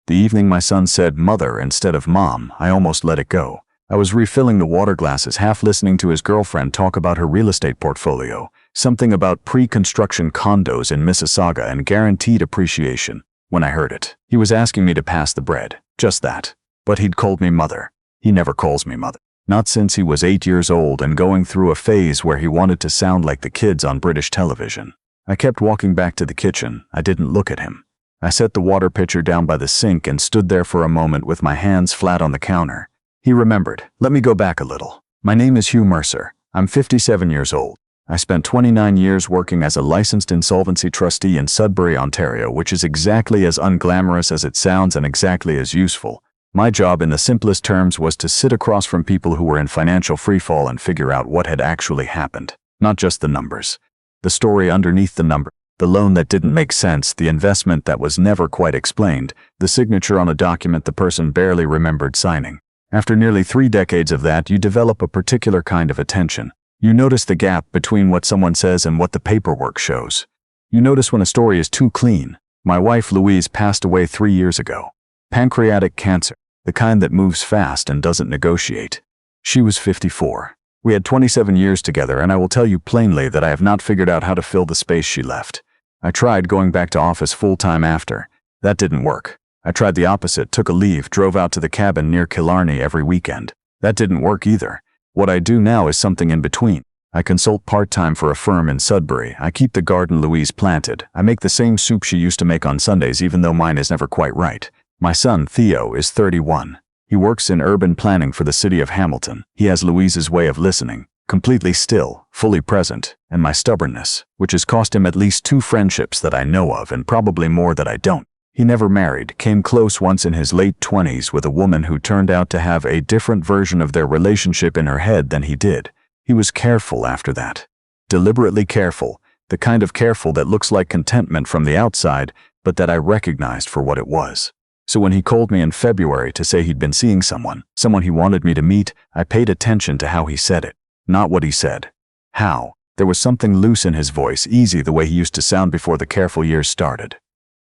The evening my son said "mother" instead of "mom," I almost let it go. I was refilling the water glasses, half listening to his girlfriend talk about her real estate portfolio, something about pre-construction condos in Mississauga and guaranteed appreciation, when I heard it. He was asking me to pass the bread, just that. But he'd called me mother. He never calls me mother. Not since he was 8 years old and going through a phase where he wanted to sound like the kids on British television. I kept walking back to the kitchen. I didn't look at him. I set the water pitcher down by the sink and stood there for a moment with my hands flat on the counter. He remembered. Let me go back a little. My name is Hugh Mercer. I'm 57 years old. I spent 29 years working as a licensed insolvency trustee in Sudbury, Ontario, which is exactly as unglamorous as it sounds and exactly as useful. My job in the simplest terms was to sit across from people who were in financial freefall and figure out what had actually happened, not just the numbers. The story underneath the number, the loan that didn't make sense, the investment that was never quite explained, the signature on a document the person barely remembered signing. After nearly 3 decades of that, you develop a particular kind of attention. You notice the gap between what someone says and what the paperwork shows. You notice when a story is too clean. My wife Louise passed away 3 years ago. Pancreatic cancer, the kind that moves fast and doesn't negotiate. She was 54. We had 27 years together, and I will tell you plainly that I have not figured out how to fill the space she left. I tried going back to office full-time after. That didn't work. I tried the opposite, took a leave, drove out to the cabin near Killarney every weekend. That didn't work either. What I do now is something in between. I consult part-time for a firm in Sudbury. I keep the garden Louise planted. I make the same soup she used to make on Sundays, even though mine is never quite right. My son, Theo, is 31. He works in urban planning for the city of Hamilton. He has Louise's way of listening, completely still, fully present, and my stubbornness, which has cost him at least 2 friendships that I know of and probably more that I don't. He never married, came close once in his late 20s with a woman who turned out to have a different version of their relationship in her head than he did. He was careful after that. Deliberately careful, the kind of careful that looks like contentment from the outside, but that I recognized for what it was. So when he called me in February to say he'd been seeing someone he wanted me to meet, I paid attention to how he said it. Not what he said. How. There was something loose in his voice, easy the way he used to sound before the careful years started.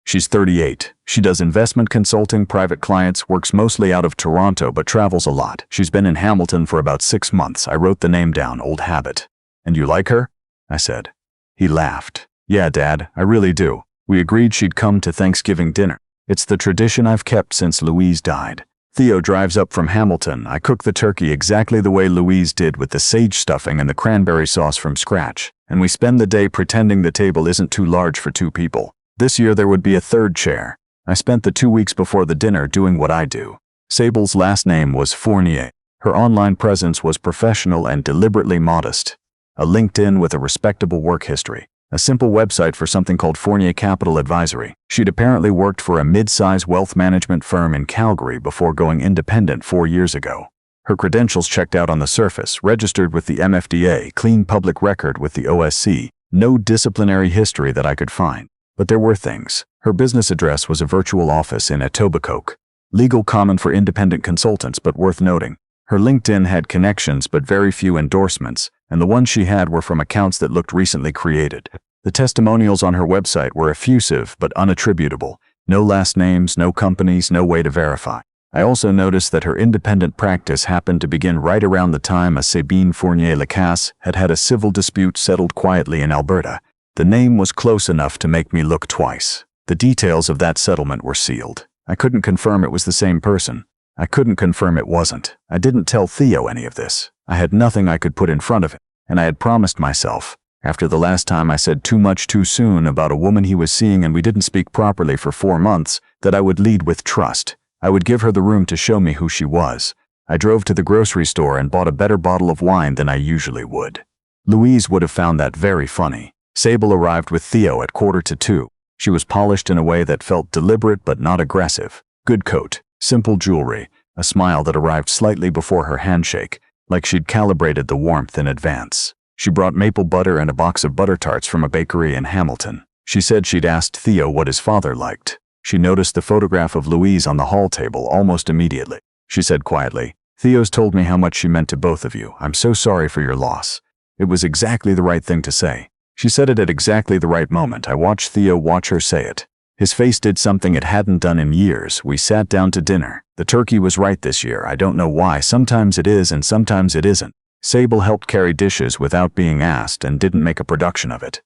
She's 38. She does investment consulting, private clients, works mostly out of Toronto but travels a lot. She's been in Hamilton for about 6 months. I wrote the name down, old habit. And you like her? I said. He laughed. Yeah, Dad, I really do. We agreed she'd come to Thanksgiving dinner. It's the tradition I've kept since Louise died. Theo drives up from Hamilton. I cook the turkey exactly the way Louise did, with the sage stuffing and the cranberry sauce from scratch. And we spend the day pretending the table isn't too large for 2 people. This year there would be a 3rd chair. I spent the 2 weeks before the dinner doing what I do. Sable's last name was Fournier. Her online presence was professional and deliberately modest. A LinkedIn with a respectable work history. A simple website for something called Fournier Capital Advisory. She'd apparently worked for a mid-size wealth management firm in Calgary before going independent 4 years ago. Her credentials checked out on the surface, registered with the MFDA, clean public record with the OSC, no disciplinary history that I could find. But there were things. Her business address was a virtual office in Etobicoke. Legal common for independent consultants, but worth noting. Her LinkedIn had connections but very few endorsements, and the ones she had were from accounts that looked recently created. The testimonials on her website were effusive but unattributable. No last names, no companies, no way to verify. I also noticed that her independent practice happened to begin right around the time a Sabine Fournier-Lacasse had had a civil dispute settled quietly in Alberta. The name was close enough to make me look twice. The details of that settlement were sealed. I couldn't confirm it was the same person. I couldn't confirm it wasn't. I didn't tell Theo any of this. I had nothing I could put in front of him, and I had promised myself, after the last time I said too much too soon about a woman he was seeing and we didn't speak properly for 4 months, that I would lead with trust. I would give her the room to show me who she was. I drove to the grocery store and bought a better bottle of wine than I usually would. Louise would have found that very funny. Sable arrived with Theo at 1:45. She was polished in a way that felt deliberate but not aggressive. Good coat, simple jewelry, a smile that arrived slightly before her handshake, like she'd calibrated the warmth in advance. She brought maple butter and a box of butter tarts from a bakery in Hamilton. She said she'd asked Theo what his father liked. She noticed the photograph of Louise on the hall table almost immediately. She said quietly, "Theo's told me how much she meant to both of you. I'm so sorry for your loss." It was exactly the right thing to say. She said it at exactly the right moment. I watched Theo watch her say it. His face did something it hadn't done in years. We sat down to dinner. The turkey was right this year. I don't know why. Sometimes it is and sometimes it isn't. Sable helped carry dishes without being asked and didn't make a production of it.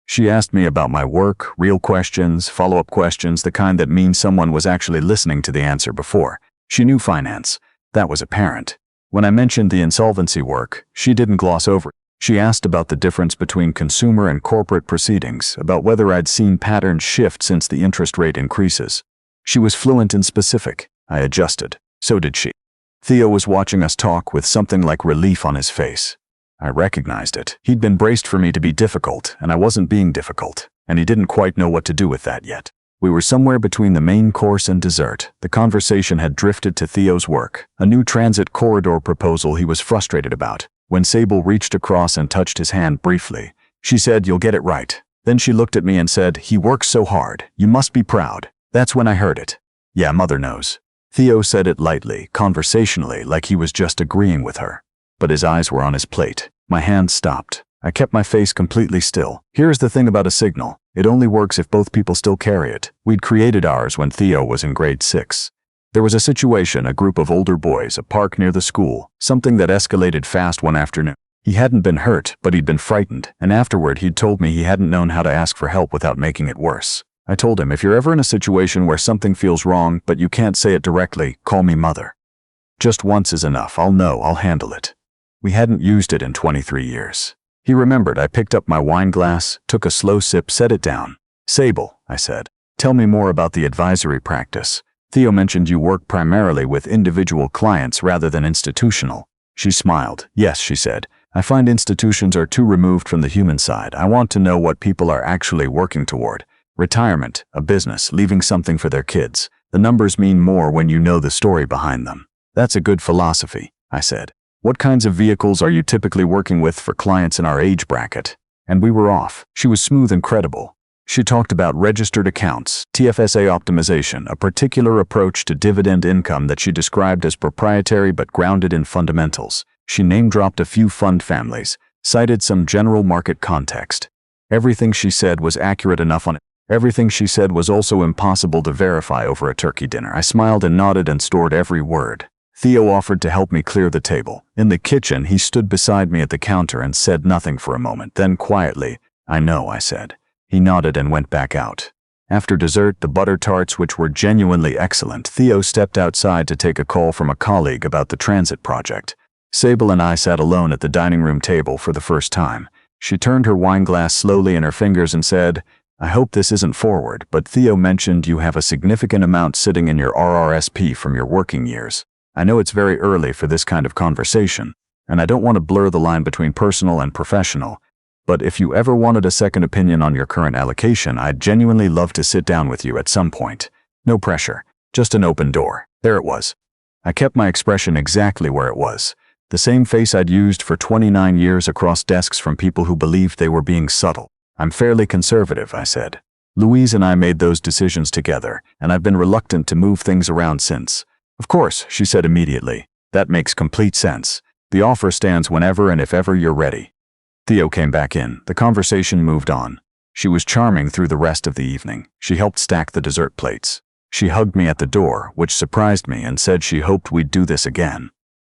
She asked me about my work, real questions, follow-up questions, the kind that means someone was actually listening to the answer before. She knew finance. That was apparent. When I mentioned the insolvency work, she didn't gloss over it. She asked about the difference between consumer and corporate proceedings, about whether I'd seen patterns shift since the interest rate increases. She was fluent and specific. I adjusted. So did she. Theo was watching us talk with something like relief on his face. I recognized it. He'd been braced for me to be difficult, and I wasn't being difficult, and he didn't quite know what to do with that yet. We were somewhere between the main course and dessert. The conversation had drifted to Theo's work, a new transit corridor proposal he was frustrated about. When Sable reached across and touched his hand briefly, she said, "You'll get it right." Then she looked at me and said, "He works so hard. You must be proud." That's when I heard it. Yeah, mother knows. Theo said it lightly, conversationally, like he was just agreeing with her. But his eyes were on his plate. My hand stopped. I kept my face completely still. Here's the thing about a signal. It only works if both people still carry it. We'd created ours when Theo was in grade 6. There was a situation, a group of older boys, a park near the school, something that escalated fast one afternoon. He hadn't been hurt, but he'd been frightened, and afterward he'd told me he hadn't known how to ask for help without making it worse. I told him, if you're ever in a situation where something feels wrong but you can't say it directly, call me mother. Just once is enough. I'll know. I'll handle it. We hadn't used it in 23 years. He remembered. I picked up my wine glass, took a slow sip, set it down. "Sable," I said, "tell me more about the advisory practice. Theo mentioned you work primarily with individual clients rather than institutional." She smiled. "Yes," she said. "I find institutions are too removed from the human side. I want to know what people are actually working toward. Retirement, a business, leaving something for their kids. The numbers mean more when you know the story behind them." "That's a good philosophy," I said. "What kinds of vehicles are you typically working with for clients in our age bracket?" And we were off. She was smooth and credible. She talked about registered accounts, TFSA optimization, a particular approach to dividend income that she described as proprietary but grounded in fundamentals. She name-dropped a few fund families, cited some general market context. Everything she said was accurate enough on it. Everything she said was also impossible to verify over a turkey dinner. I smiled and nodded and stored every word. Theo offered to help me clear the table. In the kitchen, he stood beside me at the counter and said nothing for a moment. Then quietly, "I know," I said. He nodded and went back out. After dessert, the butter tarts, which were genuinely excellent, Theo stepped outside to take a call from a colleague about the transit project. Sable and I sat alone at the dining room table for the first time. She turned her wine glass slowly in her fingers and said, "I hope this isn't forward, but Theo mentioned you have a significant amount sitting in your RRSP from your working years. I know it's very early for this kind of conversation, and I don't want to blur the line between personal and professional, but if you ever wanted a second opinion on your current allocation, I'd genuinely love to sit down with you at some point. No pressure, just an open door." There it was. I kept my expression exactly where it was. The same face I'd used for 29 years across desks from people who believed they were being subtle. "I'm fairly conservative," I said. "Louise and I made those decisions together, and I've been reluctant to move things around since." "Of course," she said immediately. "That makes complete sense. The offer stands whenever and if ever you're ready." Theo came back in. The conversation moved on. She was charming through the rest of the evening. She helped stack the dessert plates. She hugged me at the door, which surprised me, and said she hoped we'd do this again.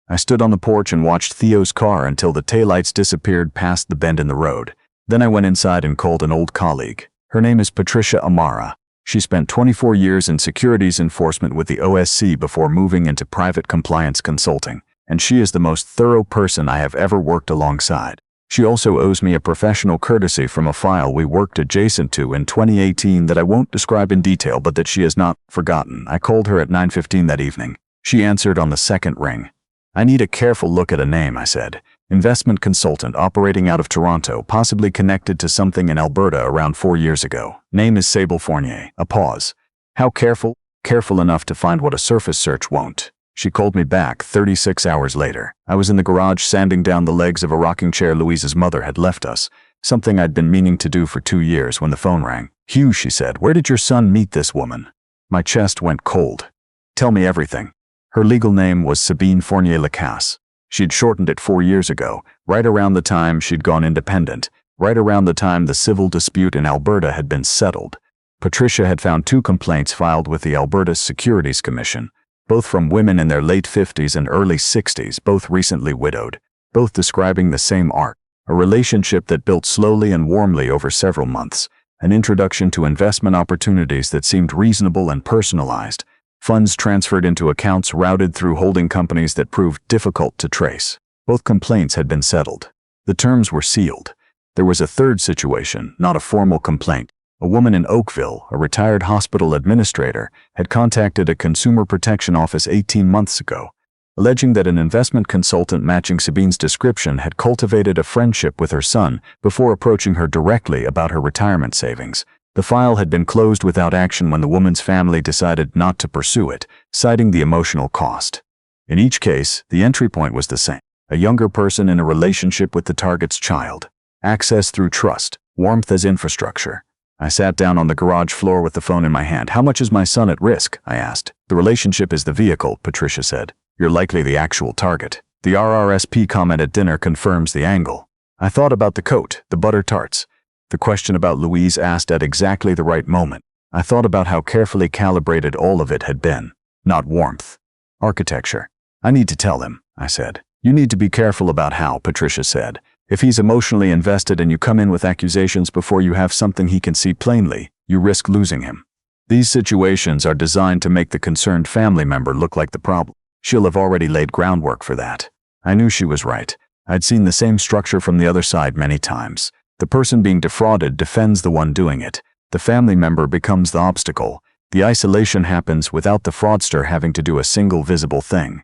I stood on the porch and watched Theo's car until the taillights disappeared past the bend in the road. Then I went inside and called an old colleague. Her name is Patricia Amara. She spent 24 years in securities enforcement with the OSC before moving into private compliance consulting, and she is the most thorough person I have ever worked alongside. She also owes me a professional courtesy from a file we worked adjacent to in 2018 that I won't describe in detail, but that she has not forgotten. I called her at 9:15 that evening. She answered on the second ring. "I need a careful look at a name," I said. "Investment consultant operating out of Toronto, possibly connected to something in Alberta around 4 years ago. Name is Sable Fournier." A pause. "How careful?" "Careful enough to find what a surface search won't." She called me back 36 hours later. I was in the garage sanding down the legs of a rocking chair Louise's mother had left us, something I'd been meaning to do for 2 years when the phone rang. "Hugh," she said, "where did your son meet this woman?" My chest went cold. "Tell me everything." Her legal name was Sabine Fournier Lacasse. She'd shortened it 4 years ago, right around the time she'd gone independent, right around the time the civil dispute in Alberta had been settled. Patricia had found 2 complaints filed with the Alberta Securities Commission, both from women in their late 50s and early 60s, both recently widowed, both describing the same arc, a relationship that built slowly and warmly over several months, an introduction to investment opportunities that seemed reasonable and personalized, funds transferred into accounts routed through holding companies that proved difficult to trace. Both complaints had been settled. The terms were sealed. There was a third situation, not a formal complaint. A woman in Oakville, a retired hospital administrator, had contacted a consumer protection office 18 months ago, alleging that an investment consultant matching Sabine's description had cultivated a friendship with her son before approaching her directly about her retirement savings. The file had been closed without action when the woman's family decided not to pursue it, citing the emotional cost. In each case, the entry point was the same: a younger person in a relationship with the target's child. Access through trust, warmth as infrastructure. I sat down on the garage floor with the phone in my hand. "How much is my son at risk?" I asked. "The relationship is the vehicle," Patricia said. "You're likely the actual target. The RRSP comment at dinner confirms the angle." I thought about the coat, the butter tarts. The question about Louise asked at exactly the right moment. I thought about how carefully calibrated all of it had been. Not warmth. Architecture. "I need to tell him," I said. "You need to be careful about how," Patricia said. "If he's emotionally invested and you come in with accusations before you have something he can see plainly, you risk losing him. These situations are designed to make the concerned family member look like the problem. She'll have already laid groundwork for that." I knew she was right. I'd seen the same structure from the other side many times. The person being defrauded defends the one doing it. The family member becomes the obstacle. The isolation happens without the fraudster having to do a single visible thing.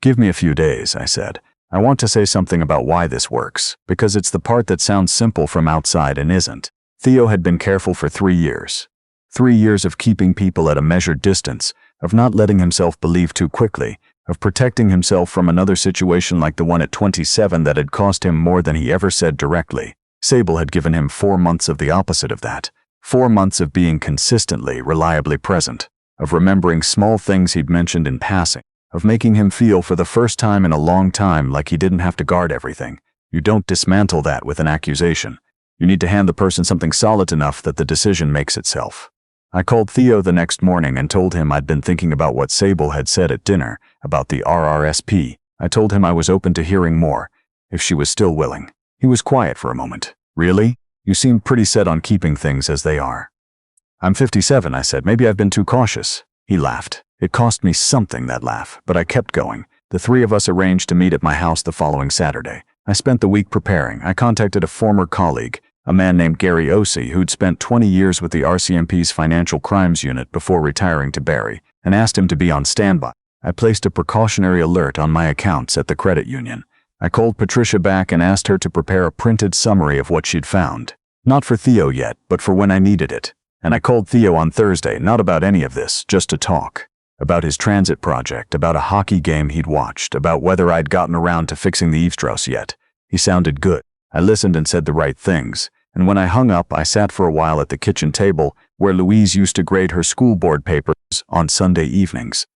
"Give me a few days," I said. "I want to say something about why this works, because it's the part that sounds simple from outside and isn't." Theo had been careful for 3 years. 3 years of keeping people at a measured distance, of not letting himself believe too quickly, of protecting himself from another situation like the one at 27 that had cost him more than he ever said directly. Sable had given him 4 months of the opposite of that. 4 months of being consistently, reliably present, of remembering small things he'd mentioned in passing, of making him feel for the first time in a long time like he didn't have to guard everything. You don't dismantle that with an accusation. You need to hand the person something solid enough that the decision makes itself. I called Theo the next morning and told him I'd been thinking about what Sable had said at dinner about the RRSP. I told him I was open to hearing more, if she was still willing. He was quiet for a moment. "Really? You seem pretty set on keeping things as they are." "I'm 57, I said. "Maybe I've been too cautious." He laughed. It cost me something, that laugh, but I kept going. The 3 of us arranged to meet at my house the following Saturday. I spent the week preparing. I contacted a former colleague, a man named Gary Osei, who'd spent 20 years with the RCMP's Financial Crimes Unit before retiring to Barrie, and asked him to be on standby. I placed a precautionary alert on my accounts at the credit union. I called Patricia back and asked her to prepare a printed summary of what she'd found. Not for Theo yet, but for when I needed it. And I called Theo on Thursday, not about any of this, just to talk. About his transit project, about a hockey game he'd watched, about whether I'd gotten around to fixing the eavesdrops yet. He sounded good. I listened and said the right things. And when I hung up, I sat for a while at the kitchen table, where Louise used to grade her school board papers on Sunday evenings.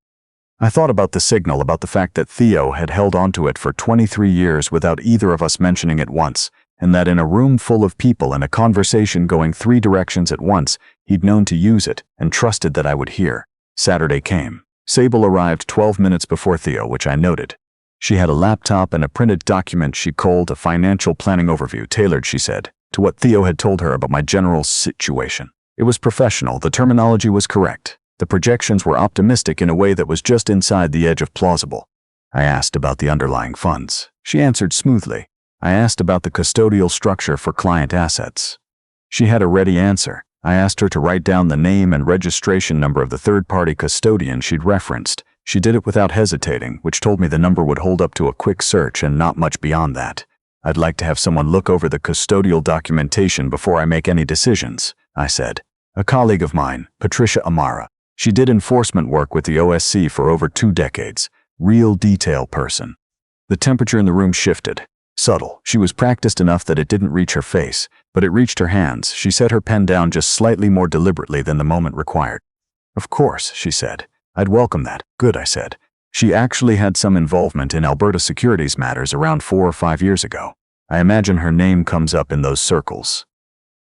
I thought about the signal, about the fact that Theo had held onto it for 23 years without either of us mentioning it once, and that in a room full of people and a conversation going 3 directions at once, he'd known to use it and trusted that I would hear. Saturday came. Sable arrived 12 minutes before Theo, which I noted. She had a laptop and a printed document she called a financial planning overview, tailored, she said, to what Theo had told her about my general situation. It was professional, the terminology was correct. The projections were optimistic in a way that was just inside the edge of plausible. I asked about the underlying funds. She answered smoothly. I asked about the custodial structure for client assets. She had a ready answer. I asked her to write down the name and registration number of the third-party custodian she'd referenced. She did it without hesitating, which told me the number would hold up to a quick search and not much beyond that. I'd like to have someone look over the custodial documentation before I make any decisions, I said. A colleague of mine, Patricia Amara. She did enforcement work with the OSC for over 2 decades. Real detail person. The temperature in the room shifted. Subtle. She was practiced enough that it didn't reach her face, but it reached her hands. She set her pen down just slightly more deliberately than the moment required. "Of course," she said. "I'd welcome that." "Good," I said. She actually had some involvement in Alberta securities matters around 4 or 5 years ago. I imagine her name comes up in those circles.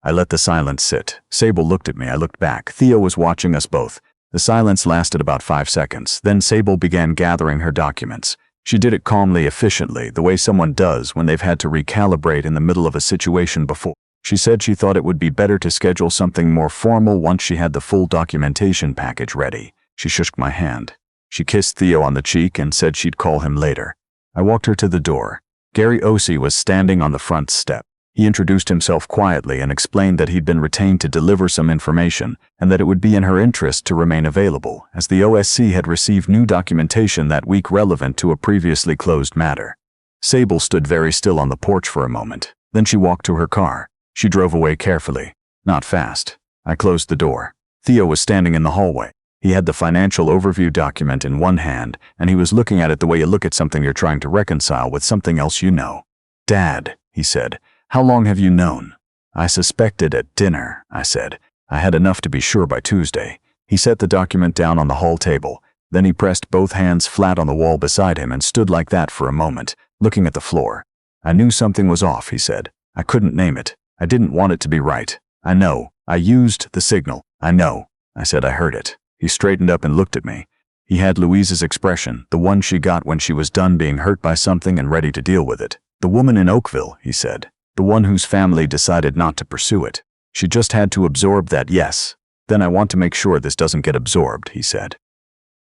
I let the silence sit. Sable looked at me. I looked back. Theo was watching us both. The silence lasted about 5 seconds. Then Sable began gathering her documents. She did it calmly, efficiently, the way someone does when they've had to recalibrate in the middle of a situation before. She said she thought it would be better to schedule something more formal once she had the full documentation package ready. She shook my hand. She kissed Theo on the cheek and said she'd call him later. I walked her to the door. Gary Osei was standing on the front step. He introduced himself quietly and explained that he'd been retained to deliver some information and that it would be in her interest to remain available, as the OSC had received new documentation that week relevant to a previously closed matter. Sable stood very still on the porch for a moment. Then she walked to her car. She drove away carefully. Not fast. I closed the door. Theo was standing in the hallway. He had the financial overview document in one hand, and he was looking at it the way you look at something you're trying to reconcile with something else you know. "Dad," he said, "how long have you known?" "I suspected at dinner," I said. "I had enough to be sure by Tuesday." He set the document down on the hall table. Then he pressed both hands flat on the wall beside him and stood like that for a moment, looking at the floor. "I knew something was off," he said. "I couldn't name it. I didn't want it to be right. I know. I used the signal. I know." I said I heard it. He straightened up and looked at me. He had Louise's expression, the one she got when she was done being hurt by something and ready to deal with it. "The woman in Oakville," he said. "The one whose family decided not to pursue it. She just had to absorb that, yes. Then I want to make sure this doesn't get absorbed," he said.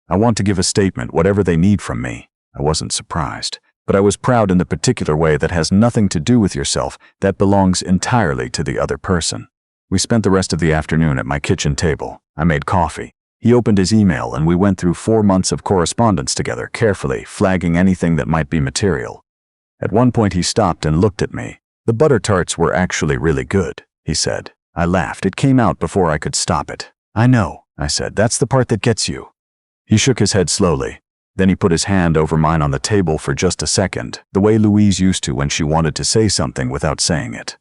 "I want to give a statement, whatever they need from me." I wasn't surprised, but I was proud in the particular way that has nothing to do with yourself, that belongs entirely to the other person. We spent the rest of the afternoon at my kitchen table. I made coffee. He opened his email and we went through 4 months of correspondence together, carefully, flagging anything that might be material. At one point he stopped and looked at me. "The butter tarts were actually really good," he said. I laughed. It came out before I could stop it. "I know," I said. "That's the part that gets you." He shook his head slowly. Then he put his hand over mine on the table for just a second, the way Louise used to when she wanted to say something without saying it.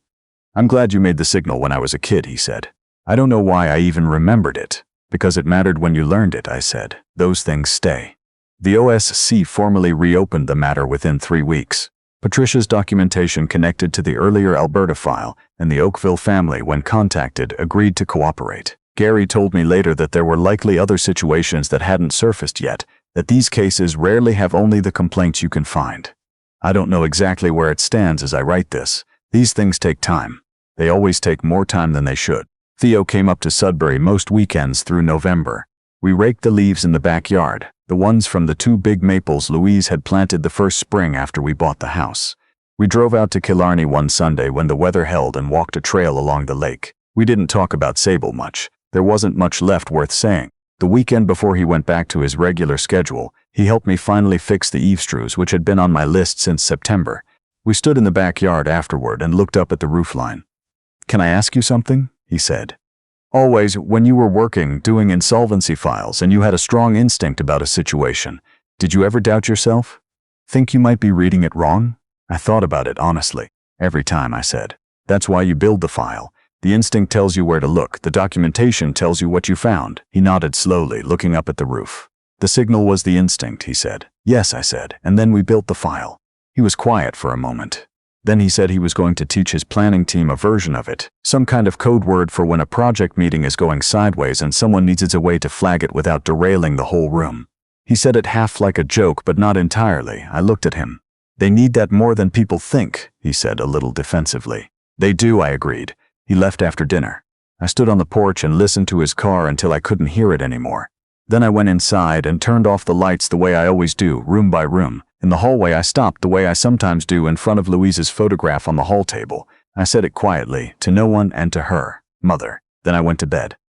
"I'm glad you made the signal when I was a kid," he said. "I don't know why I even remembered it." "Because it mattered when you learned it," I said. "Those things stay." The OSC formally reopened the matter within 3 weeks. Patricia's documentation connected to the earlier Alberta file, and the Oakville family, when contacted, agreed to cooperate. Gary told me later that there were likely other situations that hadn't surfaced yet, that these cases rarely have only the complaints you can find. I don't know exactly where it stands as I write this. These things take time. They always take more time than they should. Theo came up to Sudbury most weekends through November. We raked the leaves in the backyard, the ones from the 2 big maples Louise had planted the first spring after we bought the house. We drove out to Killarney one Sunday when the weather held and walked a trail along the lake. We didn't talk about Sable much. There wasn't much left worth saying. The weekend before he went back to his regular schedule, he helped me finally fix the eave screws, which had been on my list since September. We stood in the backyard afterward and looked up at the roofline. "Can I ask you something?" he said. "Always, when you were working, doing insolvency files, and you had a strong instinct about a situation, did you ever doubt yourself? Think you might be reading it wrong?" I thought about it, honestly. "Every time," I said. "That's why you build the file. The instinct tells you where to look. The documentation tells you what you found." He nodded slowly, looking up at the roof. "The signal was the instinct," he said. "Yes," I said, "and then we built the file." He was quiet for a moment. Then he said he was going to teach his planning team a version of it, some kind of code word for when a project meeting is going sideways and someone needs a way to flag it without derailing the whole room. He said it half like a joke, but not entirely. I looked at him. "They need that more than people think," he said a little defensively. "They do," I agreed. He left after dinner. I stood on the porch and listened to his car until I couldn't hear it anymore. Then I went inside and turned off the lights the way I always do, room by room. In the hallway I stopped the way I sometimes do in front of Louise's photograph on the hall table. I said it quietly, to no one and to her, "Mother." Then I went to bed.